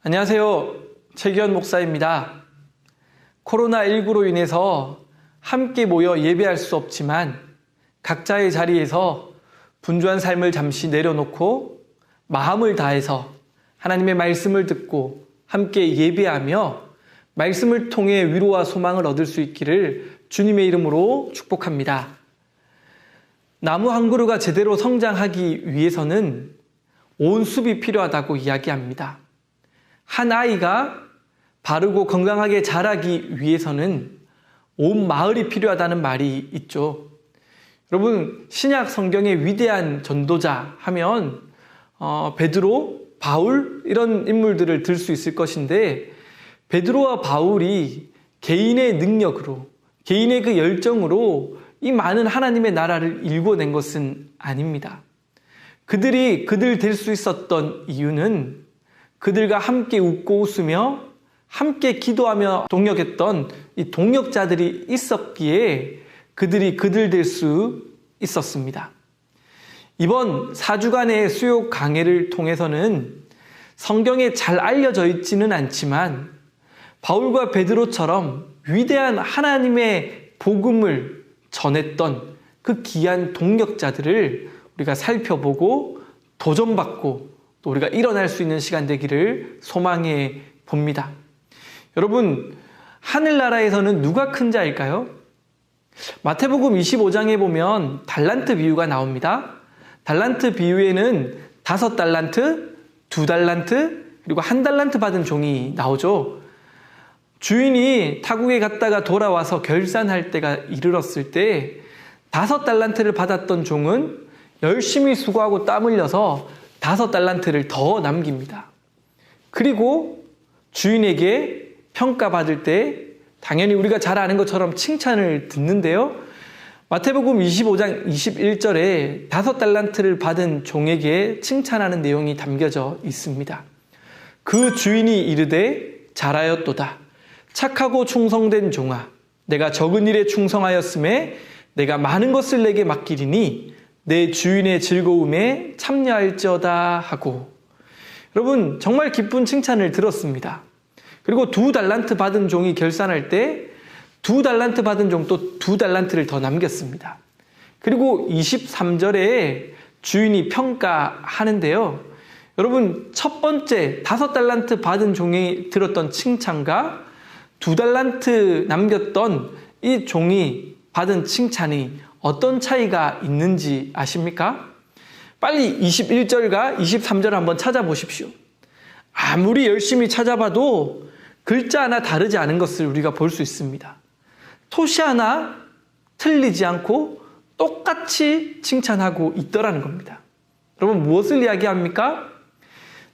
안녕하세요. 최기현 목사입니다. 코로나19로 인해서 함께 모여 예배할 수 없지만 각자의 자리에서 분주한 삶을 잠시 내려놓고 마음을 다해서 하나님의 말씀을 듣고 함께 예배하며 말씀을 통해 위로와 소망을 얻을 수 있기를 주님의 이름으로 축복합니다. 나무 한 그루가 제대로 성장하기 위해서는 온 숲이 필요하다고 이야기합니다. 한 아이가 바르고 건강하게 자라기 위해서는 온 마을이 필요하다는 말이 있죠. 여러분, 신약 성경의 위대한 전도자 하면 베드로, 바울 이런 인물들을 들 수 있을 것인데, 베드로와 바울이 개인의 능력으로, 개인의 그 열정으로 이 많은 하나님의 나라를 일궈낸 것은 아닙니다. 그들이 그들 될 수 있었던 이유는 그들과 함께 웃고 웃으며 함께 기도하며 동역했던 이 동역자들이 있었기에 그들이 그들 될 수 있었습니다. 이번 4주간의 수요 강해를 통해서는 성경에 잘 알려져 있지는 않지만 바울과 베드로처럼 위대한 하나님의 복음을 전했던 그 귀한 동역자들을 우리가 살펴보고 도전받고 또 우리가 일어날 수 있는 시간 되기를 소망해 봅니다. 여러분, 하늘나라에서는 누가 큰 자일까요? 마태복음 25장에 보면 달란트 비유가 나옵니다. 달란트 비유에는 5달란트, 2달란트, 그리고 1달란트 받은 종이 나오죠. 주인이 타국에 갔다가 돌아와서 결산할 때가 이르렀을 때 5달란트를 받았던 종은 열심히 수고하고 땀 흘려서 5달란트를 더 남깁니다. 그리고 주인에게 평가받을 때 당연히 우리가 잘 아는 것처럼 칭찬을 듣는데요. 마태복음 25장 21절에 5달란트를 받은 종에게 칭찬하는 내용이 담겨져 있습니다. 그 주인이 이르되 잘하였도다. 착하고 충성된 종아, 내가 적은 일에 충성하였음에 내가 많은 것을 내게 맡기리니 내 주인의 즐거움에 참여할지어다 하고, 여러분 정말 기쁜 칭찬을 들었습니다. 그리고 2달란트 받은 종이 결산할 때 2달란트 받은 종도 2달란트를 더 남겼습니다. 그리고 23절에 주인이 평가하는데요. 여러분, 첫 번째 5달란트 받은 종이 들었던 칭찬과 2달란트 남겼던 이 종이 받은 칭찬이 어떤 차이가 있는지 아십니까? 빨리 21절과 23절 한번 찾아보십시오. 아무리 열심히 찾아봐도 글자 하나 다르지 않은 것을 우리가 볼 수 있습니다. 토시 하나 틀리지 않고 똑같이 칭찬하고 있더라는 겁니다. 여러분, 무엇을 이야기합니까?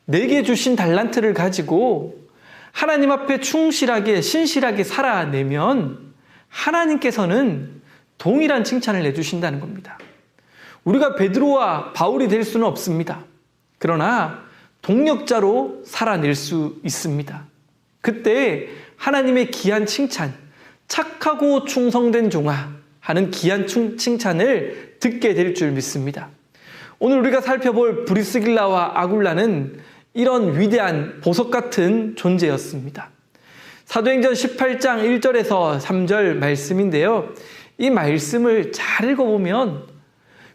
내게 주신 달란트를 가지고 하나님 앞에 충실하게 신실하게 살아내면 하나님께서는 동일한 칭찬을 내주신다는 겁니다. 우리가 베드로와 바울이 될 수는 없습니다. 그러나 동역자로 살아낼 수 있습니다. 그때 하나님의 귀한 칭찬, 착하고 충성된 종아 하는 귀한 칭찬을 듣게 될 줄 믿습니다. 오늘 우리가 살펴볼 브리스길라와 아굴라는 이런 위대한 보석 같은 존재였습니다. 사도행전 18장 1절에서 3절 말씀인데요. 이 말씀을 잘 읽어보면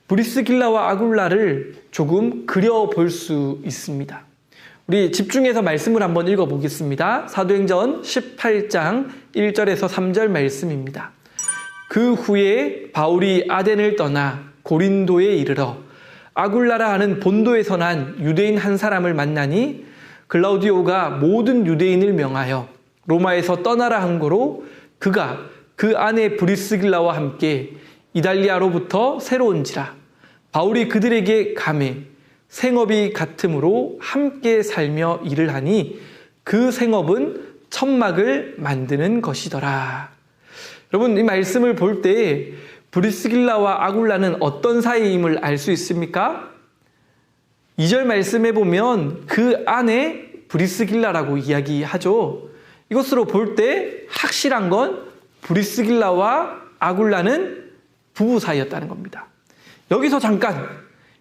브리스길라와 아굴라를 조금 그려볼 수 있습니다. 우리 집중해서 말씀을 한번 읽어보겠습니다. 사도행전 18장 1절에서 3절 말씀입니다. 그 후에 바울이 아덴을 떠나 고린도에 이르러 아굴라라 하는 본도에서 난 유대인 한 사람을 만나니 글라우디오가 모든 유대인을 명하여 로마에서 떠나라 한 거로 그가 그 아내 브리스길라와 함께 이달리아로부터 새로 온지라. 바울이 그들에게 가매 생업이 같으므로 함께 살며 일을 하니 그 생업은 천막을 만드는 것이더라. 여러분, 이 말씀을 볼 때 브리스길라와 아굴라는 어떤 사이임을 알 수 있습니까? 2절 말씀에 보면 그 아내 브리스길라라고 이야기하죠. 이것으로 볼 때 확실한 건 브리스길라와 아굴라는 부부 사이였다는 겁니다. 여기서 잠깐,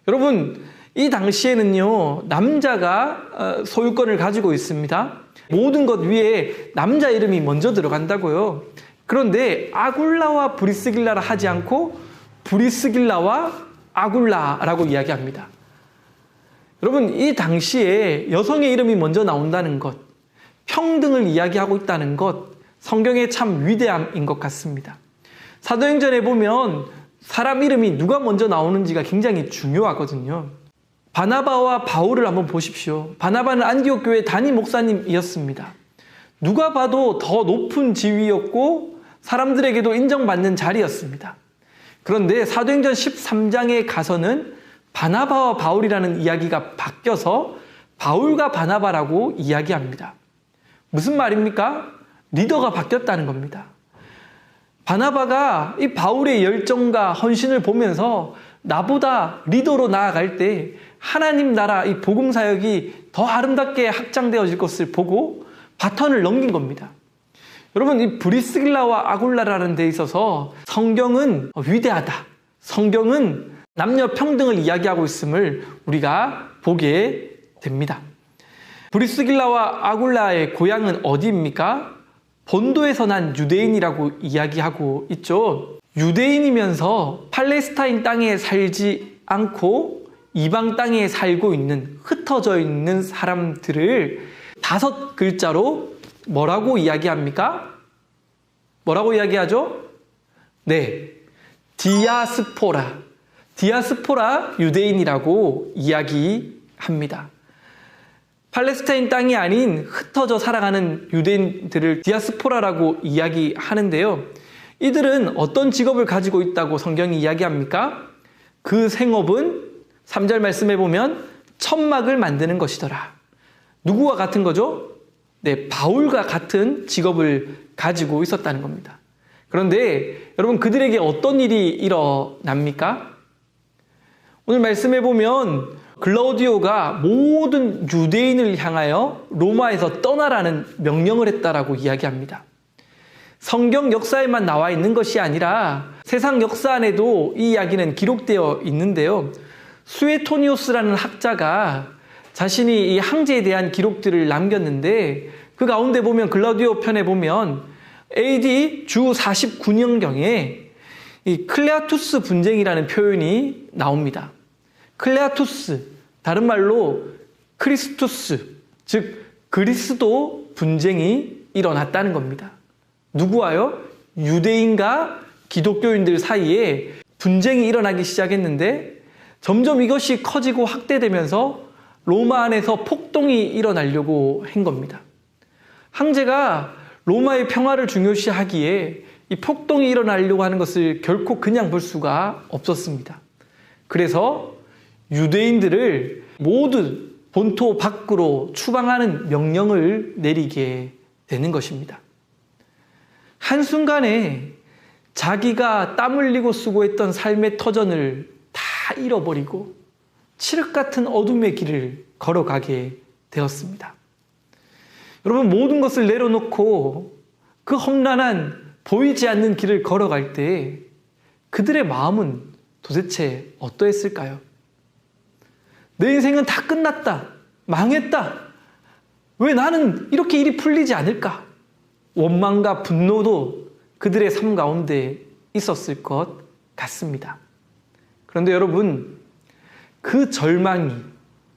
여러분, 이 당시에는요, 남자가 소유권을 가지고 있습니다. 모든 것 위에 남자 이름이 먼저 들어간다고요. 그런데 아굴라와 브리스길라라 하지 않고 브리스길라와 아굴라라고 이야기합니다. 여러분, 이 당시에 여성의 이름이 먼저 나온다는 것, 평등을 이야기하고 있다는 것, 성경의 참 위대함인 것 같습니다. 사도행전에 보면 사람 이름이 누가 먼저 나오는지가 굉장히 중요하거든요. 바나바와 바울을 한번 보십시오. 바나바는 안디옥 교회 담임 목사님이었습니다. 누가 봐도 더 높은 지위였고 사람들에게도 인정받는 자리였습니다. 그런데 사도행전 13장에 가서는 바나바와 바울이라는 이야기가 바뀌어서 바울과 바나바라고 이야기합니다. 무슨 말입니까? 리더가 바뀌었다는 겁니다. 바나바가 이 바울의 열정과 헌신을 보면서 나보다 리더로 나아갈 때 하나님 나라 이 복음 사역이 더 아름답게 확장되어질 것을 보고 바턴을 넘긴 겁니다. 여러분, 이 브리스길라와 아굴라라는 데 있어서 성경은 위대하다. 성경은 남녀 평등을 이야기하고 있음을 우리가 보게 됩니다. 브리스길라와 아굴라의 고향은 어디입니까? 본도에서 난 유대인이라고 이야기하고 있죠. 유대인이면서 팔레스타인 땅에 살지 않고 이방 땅에 살고 있는, 흩어져 있는 사람들을 5글자로 뭐라고 이야기합니까? 뭐라고 이야기하죠? 네, 디아스포라. 디아스포라 유대인이라고 이야기합니다. 팔레스타인 땅이 아닌 흩어져 살아가는 유대인들을 디아스포라라고 이야기하는데요. 이들은 어떤 직업을 가지고 있다고 성경이 이야기합니까? 그 생업은 3절 말씀에 보면 천막을 만드는 것이더라. 누구와 같은 거죠? 네, 바울과 같은 직업을 가지고 있었다는 겁니다. 그런데 여러분, 그들에게 어떤 일이 일어납니까? 오늘 말씀에 보면 글라우디오가 모든 유대인을 향하여 로마에서 떠나라는 명령을 했다라고 이야기합니다. 성경 역사에만 나와 있는 것이 아니라 세상 역사 안에도 이 이야기는 기록되어 있는데요. 수에토니오스라는 학자가 자신이 이 황제에 대한 기록들을 남겼는데 그 가운데 보면 글라우디오 편에 보면 AD 주 49년경에 이 클레아투스 분쟁이라는 표현이 나옵니다. 클레아투스, 다른 말로 크리스투스, 즉 그리스도 분쟁이 일어났다는 겁니다. 누구와요? 유대인과 기독교인들 사이에 분쟁이 일어나기 시작했는데 점점 이것이 커지고 확대되면서 로마 안에서 폭동이 일어나려고 한 겁니다. 황제가 로마의 평화를 중요시하기에 이 폭동이 일어나려고 하는 것을 결코 그냥 볼 수가 없었습니다. 그래서 유대인들을 모두 본토 밖으로 추방하는 명령을 내리게 되는 것입니다. 한순간에 자기가 땀 흘리고 수고했던 삶의 터전을 다 잃어버리고 칠흑 같은 어둠의 길을 걸어가게 되었습니다. 여러분, 모든 것을 내려놓고 그 험난한 보이지 않는 길을 걸어갈 때 그들의 마음은 도대체 어떠했을까요? 내 인생은 다 끝났다. 망했다. 왜 나는 이렇게 일이 풀리지 않을까? 원망과 분노도 그들의 삶 가운데 있었을 것 같습니다. 그런데 여러분, 그 절망이,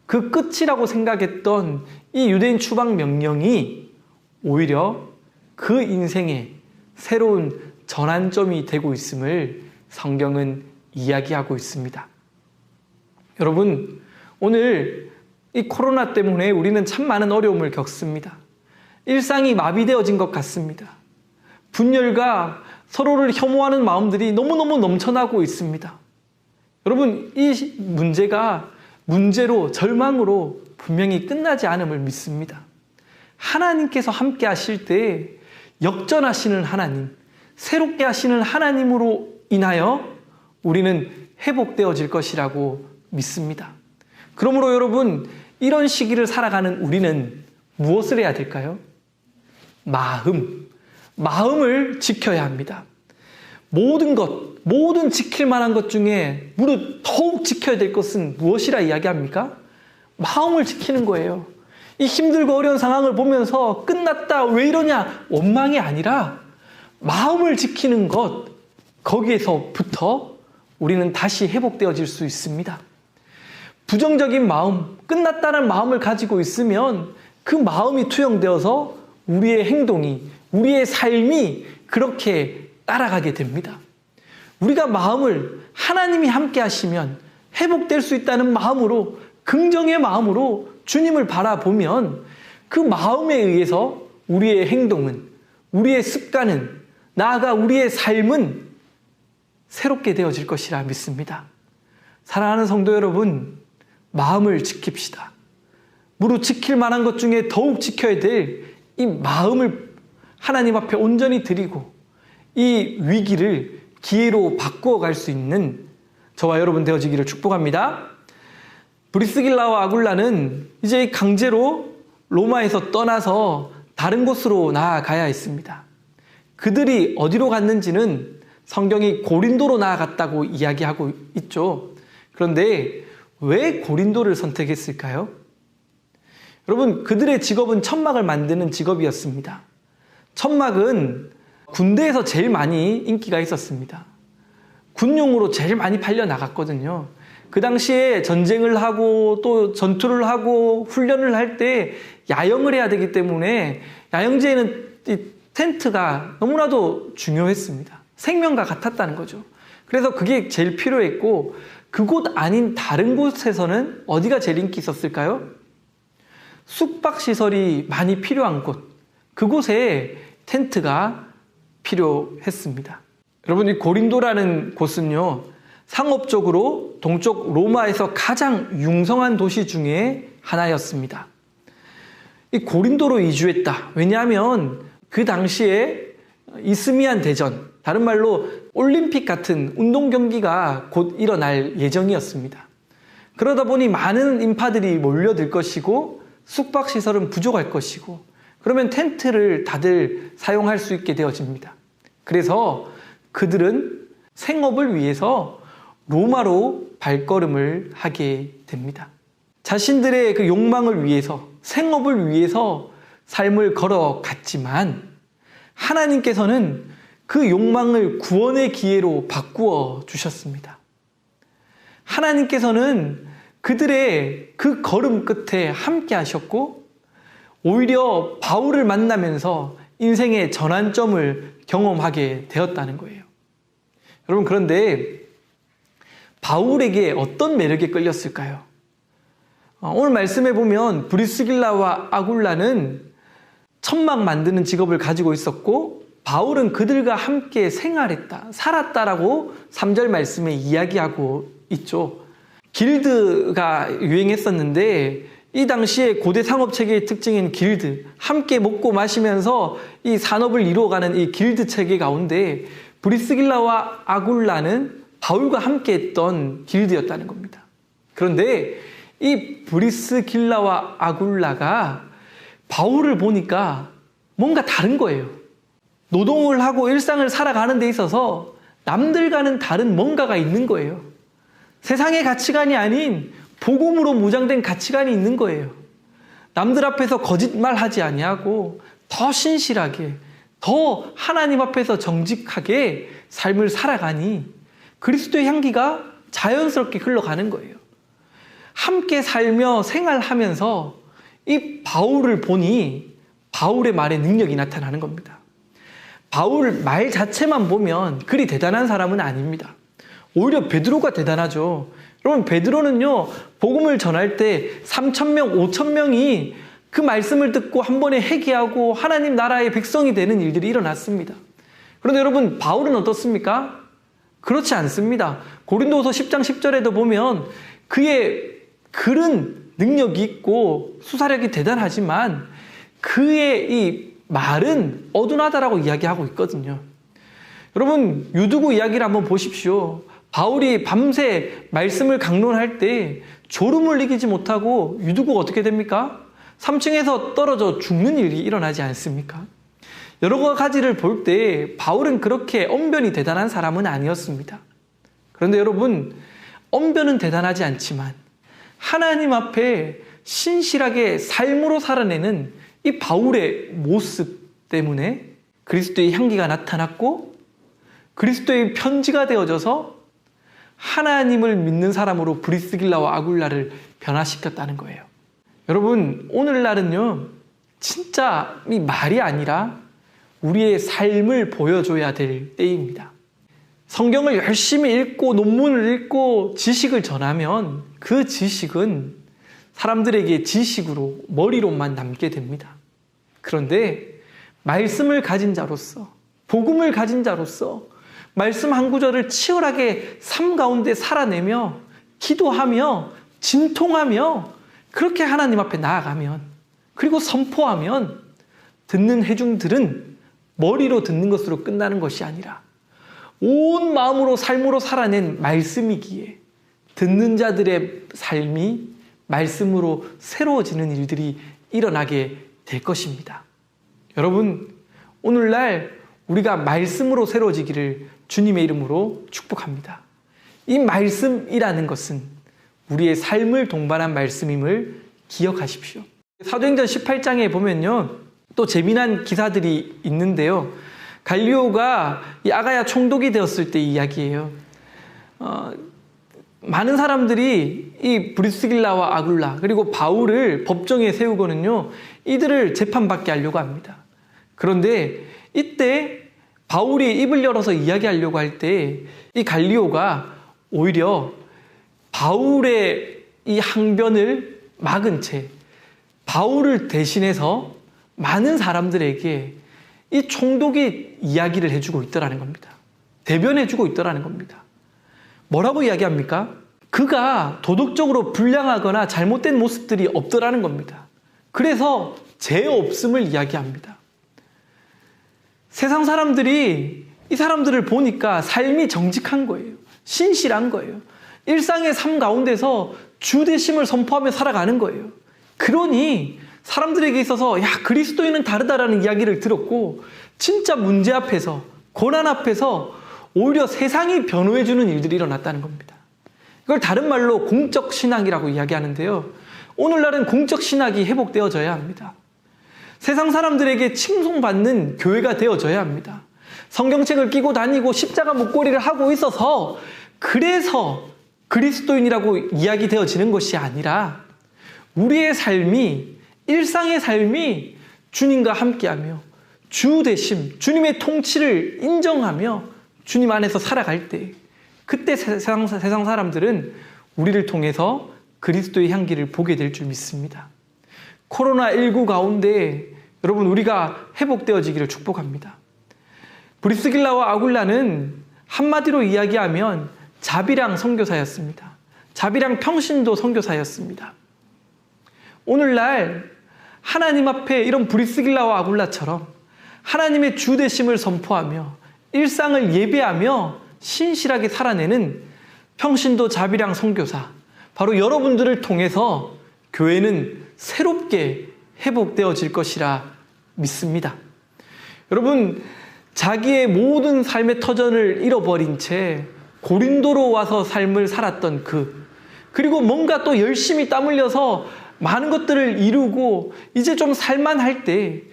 그 끝이라고 생각했던 이 유대인 추방 명령이 오히려 그 인생의 새로운 전환점이 되고 있음을 성경은 이야기하고 있습니다. 여러분, 오늘 이 코로나 때문에 우리는 참 많은 어려움을 겪습니다. 일상이 마비되어진 것 같습니다. 분열과 서로를 혐오하는 마음들이 너무너무 넘쳐나고 있습니다. 여러분, 이 문제가 문제로, 절망으로 분명히 끝나지 않음을 믿습니다. 하나님께서 함께 하실 때 역전하시는 하나님, 새롭게 하시는 하나님으로 인하여 우리는 회복되어질 것이라고 믿습니다. 그러므로 여러분, 이런 시기를 살아가는 우리는 무엇을 해야 될까요? 마음을 지켜야 합니다. 모든 지킬 만한 것 중에 무릇 더욱 지켜야 될 것은 무엇이라 이야기합니까? 마음을 지키는 거예요. 이 힘들고 어려운 상황을 보면서 끝났다, 왜 이러냐, 원망이 아니라 마음을 지키는 것, 거기에서부터 우리는 다시 회복되어질 수 있습니다. 부정적인 마음, 끝났다는 마음을 가지고 있으면 그 마음이 투영되어서 우리의 행동이, 우리의 삶이 그렇게 따라가게 됩니다. 우리가 마음을 하나님이 함께 하시면 회복될 수 있다는 마음으로, 긍정의 마음으로 주님을 바라보면 그 마음에 의해서 우리의 행동은, 우리의 습관은, 나아가 우리의 삶은 새롭게 되어질 것이라 믿습니다. 사랑하는 성도 여러분, 마음을 지킵시다. 무릇 지킬 만한 것 중에 더욱 지켜야 될 이 마음을 하나님 앞에 온전히 드리고 이 위기를 기회로 바꾸어 갈 수 있는 저와 여러분 되어지기를 축복합니다. 브리스길라와 아굴라는 이제 강제로 로마에서 떠나서 다른 곳으로 나아가야 했습니다. 그들이 어디로 갔는지는 성경이 고린도로 나아갔다고 이야기하고 있죠. 그런데 왜 고린도를 선택했을까요? 여러분, 그들의 직업은 천막을 만드는 직업이었습니다. 천막은 군대에서 제일 많이 인기가 있었습니다. 군용으로 제일 많이 팔려 나갔거든요. 그 당시에 전쟁을 하고 또 전투를 하고 훈련을 할 때 야영을 해야 되기 때문에 야영지에는 이 텐트가 너무나도 중요했습니다. 생명과 같았다는 거죠. 그래서 그게 제일 필요했고, 그곳 아닌 다른 곳에서는 어디가 제일 인기 있었을까요? 숙박시설이 많이 필요한 곳, 그곳에 텐트가 필요했습니다. 여러분, 이 고린도라는 곳은요, 상업적으로 동쪽 로마에서 가장 융성한 도시 중에 하나였습니다. 이 고린도로 이주했다. 왜냐하면 그 당시에 이스미안 대전, 다른 말로 올림픽 같은 운동 경기가 곧 일어날 예정이었습니다. 그러다 보니 많은 인파들이 몰려들 것이고 숙박시설은 부족할 것이고, 그러면 텐트를 다들 사용할 수 있게 되어집니다. 그래서 그들은 생업을 위해서 로마로 발걸음을 하게 됩니다. 자신들의 그 욕망을 위해서, 생업을 위해서 삶을 걸어갔지만 하나님께서는 그 욕망을 구원의 기회로 바꾸어 주셨습니다. 하나님께서는 그들의 그 걸음 끝에 함께 하셨고, 오히려 바울을 만나면서 인생의 전환점을 경험하게 되었다는 거예요. 여러분, 그런데 바울에게 어떤 매력에 끌렸을까요? 오늘 말씀해 보면 브리스길라와 아굴라는 천막 만드는 직업을 가지고 있었고, 바울은 그들과 함께 생활했다, 살았다라고 3절 말씀에 이야기하고 있죠. 길드가 유행했었는데 이 당시에 고대 상업체계의 특징인 길드, 함께 먹고 마시면서 이 산업을 이루어가는 이 길드 체계 가운데 브리스길라와 아굴라는 바울과 함께 했던 길드였다는 겁니다. 그런데 이 브리스길라와 아굴라가 바울을 보니까 뭔가 다른 거예요. 노동을 하고 일상을 살아가는 데 있어서 남들과는 다른 뭔가가 있는 거예요. 세상의 가치관이 아닌 복음으로 무장된 가치관이 있는 거예요. 남들 앞에서 거짓말하지 아니하고 더 신실하게, 더 하나님 앞에서 정직하게 삶을 살아가니 그리스도의 향기가 자연스럽게 흘러가는 거예요. 함께 살며 생활하면서 이 바울을 보니 바울의 말에 능력이 나타나는 겁니다. 바울 말 자체만 보면 그리 대단한 사람은 아닙니다. 오히려 베드로가 대단하죠. 여러분, 베드로는요, 복음을 전할 때 3,000명, 5,000명이 그 말씀을 듣고 한 번에 회개하고 하나님 나라의 백성이 되는 일들이 일어났습니다. 그런데 여러분, 바울은 어떻습니까? 그렇지 않습니다. 고린도서 10장 10절에도 보면 그의 글은 능력이 있고 수사력이 대단하지만 그의 이 말은 어둔하다라고 이야기하고 있거든요. 여러분, 유두구 이야기를 한번 보십시오. 바울이 밤새 말씀을 강론할 때 졸음을 이기지 못하고 유두구가 어떻게 됩니까? 3층에서 떨어져 죽는 일이 일어나지 않습니까? 여러 가지를 볼 때 바울은 그렇게 언변이 대단한 사람은 아니었습니다. 그런데 여러분, 언변은 대단하지 않지만 하나님 앞에 신실하게 삶으로 살아내는 이 바울의 모습 때문에 그리스도의 향기가 나타났고 그리스도의 편지가 되어져서 하나님을 믿는 사람으로 브리스길라와 아굴라를 변화시켰다는 거예요. 여러분, 오늘날은요, 진짜 이 말이 아니라 우리의 삶을 보여줘야 될 때입니다. 성경을 열심히 읽고 논문을 읽고 지식을 전하면 그 지식은 사람들에게 지식으로, 머리로만 남게 됩니다. 그런데 말씀을 가진 자로서, 복음을 가진 자로서 말씀 한 구절을 치열하게 삶 가운데 살아내며 기도하며 진통하며 그렇게 하나님 앞에 나아가면, 그리고 선포하면 듣는 회중들은 머리로 듣는 것으로 끝나는 것이 아니라 온 마음으로 삶으로 살아낸 말씀이기에 듣는 자들의 삶이 말씀으로 새로워지는 일들이 일어나게 될 것입니다. 여러분, 오늘날 우리가 말씀으로 새로워지기를 주님의 이름으로 축복합니다. 이 말씀이라는 것은 우리의 삶을 동반한 말씀임을 기억하십시오. 사도행전 18장에 보면요, 또 재미난 기사들이 있는데요. 갈리오가 이 아가야 총독이 되었을 때 이야기예요. 많은 사람들이 이 브리스길라와 아굴라 그리고 바울을 법정에 세우고는요, 이들을 재판받게 하려고 합니다. 그런데 이때 바울이 입을 열어서 이야기하려고 할 때 이 갈리오가 오히려 바울의 이 항변을 막은 채 바울을 대신해서 많은 사람들에게 이 총독이 이야기를 해주고 있더라는 겁니다. 대변해주고 있더라는 겁니다. 뭐라고 이야기합니까? 그가 도덕적으로 불량하거나 잘못된 모습들이 없더라는 겁니다. 그래서 죄 없음을 이야기합니다. 세상 사람들이 이 사람들을 보니까 삶이 정직한 거예요. 신실한 거예요. 일상의 삶 가운데서 주되심을 선포하며 살아가는 거예요. 그러니 사람들에게 있어서 야, 그리스도인은 다르다라는 이야기를 들었고 진짜 문제 앞에서, 고난 앞에서 오히려 세상이 변호해주는 일들이 일어났다는 겁니다. 이걸 다른 말로 공적 신학이라고 이야기하는데요. 오늘날은 공적 신학이 회복되어져야 합니다. 세상 사람들에게 칭송받는 교회가 되어져야 합니다. 성경책을 끼고 다니고 십자가 목걸이를 하고 있어서 그래서 그리스도인이라고 이야기되어지는 것이 아니라 우리의 삶이, 일상의 삶이 주님과 함께하며 주 되심, 주님의 통치를 인정하며 주님 안에서 살아갈 때, 그때 세상 사람들은 우리를 통해서 그리스도의 향기를 보게 될 줄 믿습니다. 코로나19 가운데 여러분, 우리가 회복되어지기를 축복합니다. 브리스길라와 아굴라는 한마디로 이야기하면 자비랑 선교사였습니다. 자비랑 평신도 선교사였습니다. 오늘날 하나님 앞에 이런 브리스길라와 아굴라처럼 하나님의 주되심을 선포하며 일상을 예배하며 신실하게 살아내는 평신도 자비랑 선교사, 바로 여러분들을 통해서 교회는 새롭게 회복되어질 것이라 믿습니다. 여러분, 자기의 모든 삶의 터전을 잃어버린 채 고린도로 와서 삶을 살았던 그리고 뭔가 또 열심히 땀 흘려서 많은 것들을 이루고 이제 좀 살만할 때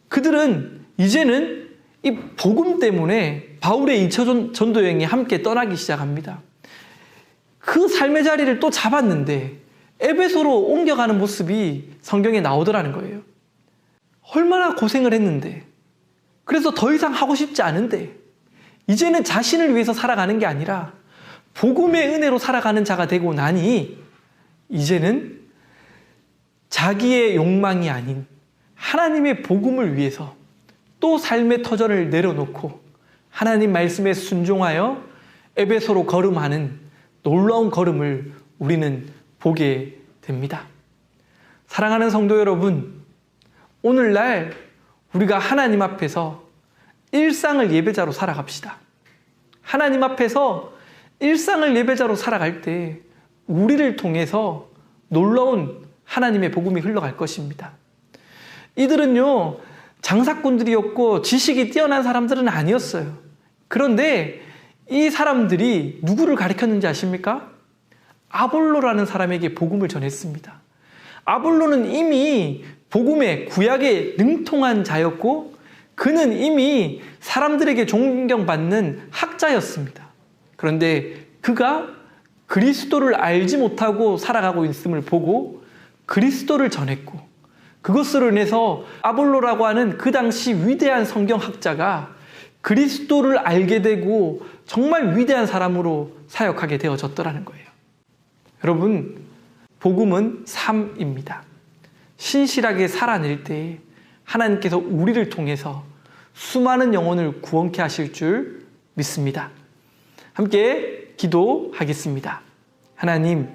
그들은 이제는 이 복음 때문에 바울의 2차 전도 여행에 함께 떠나기 시작합니다. 그 삶의 자리를 또 잡았는데 에베소로 옮겨가는 모습이 성경에 나오더라는 거예요. 얼마나 고생을 했는데, 그래서 더 이상 하고 싶지 않은데 이제는 자신을 위해서 살아가는 게 아니라 복음의 은혜로 살아가는 자가 되고 나니 이제는 자기의 욕망이 아닌 하나님의 복음을 위해서 또 삶의 터전을 내려놓고 하나님 말씀에 순종하여 에베소로 걸음하는 놀라운 걸음을 우리는 보게 됩니다. 사랑하는 성도 여러분, 오늘날 우리가 하나님 앞에서 일상을 예배자로 살아갑시다. 하나님 앞에서 일상을 예배자로 살아갈 때 우리를 통해서 놀라운 하나님의 복음이 흘러갈 것입니다. 이들은요, 장사꾼들이었고 지식이 뛰어난 사람들은 아니었어요. 그런데 이 사람들이 누구를 가리켰는지 아십니까? 아볼로라는 사람에게 복음을 전했습니다. 아볼로는 이미 복음의 구약에 능통한 자였고 그는 이미 사람들에게 존경받는 학자였습니다. 그런데 그가 그리스도를 알지 못하고 살아가고 있음을 보고 그리스도를 전했고 그것으로 인해서 아볼로라고 하는 그 당시 위대한 성경학자가 그리스도를 알게 되고 정말 위대한 사람으로 사역하게 되어졌더라는 거예요. 여러분, 복음은 삶입니다. 신실하게 살아낼 때 하나님께서 우리를 통해서 수많은 영혼을 구원케 하실 줄 믿습니다. 함께 기도하겠습니다. 하나님,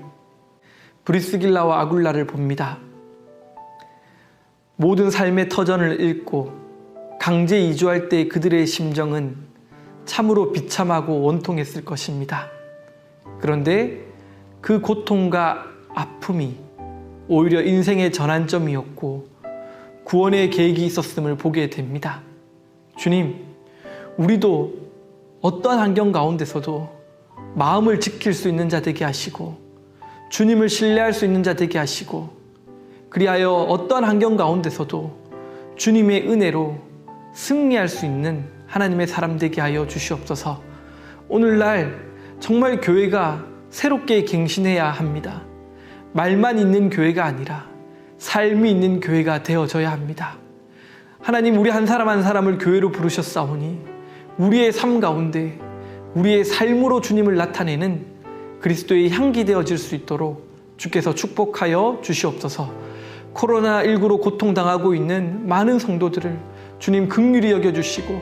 브리스길라와 아굴라를 봅니다. 모든 삶의 터전을 잃고 강제 이주할 때 그들의 심정은 참으로 비참하고 원통했을 것입니다. 그런데 그 고통과 아픔이 오히려 인생의 전환점이었고 구원의 계획이 있었음을 보게 됩니다. 주님, 우리도 어떠한 환경 가운데서도 마음을 지킬 수 있는 자 되게 하시고 주님을 신뢰할 수 있는 자 되게 하시고 그리하여 어떠한 환경 가운데서도 주님의 은혜로 승리할 수 있는 하나님의 사람 되게 하여 주시옵소서. 오늘날 정말 교회가 새롭게 갱신해야 합니다. 말만 있는 교회가 아니라 삶이 있는 교회가 되어져야 합니다. 하나님, 우리 한 사람 한 사람을 교회로 부르셨사오니 우리의 삶 가운데 우리의 삶으로 주님을 나타내는 그리스도의 향기 되어질 수 있도록 주께서 축복하여 주시옵소서. 코로나19로 고통당하고 있는 많은 성도들을 주님 긍휼히 여겨주시고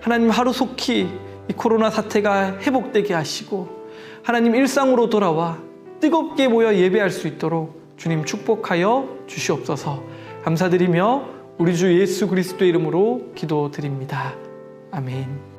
하나님 하루속히 이 코로나 사태가 회복되게 하시고 하나님 일상으로 돌아와 뜨겁게 모여 예배할 수 있도록 주님 축복하여 주시옵소서. 감사드리며 우리 주 예수 그리스도의 이름으로 기도드립니다. 아멘.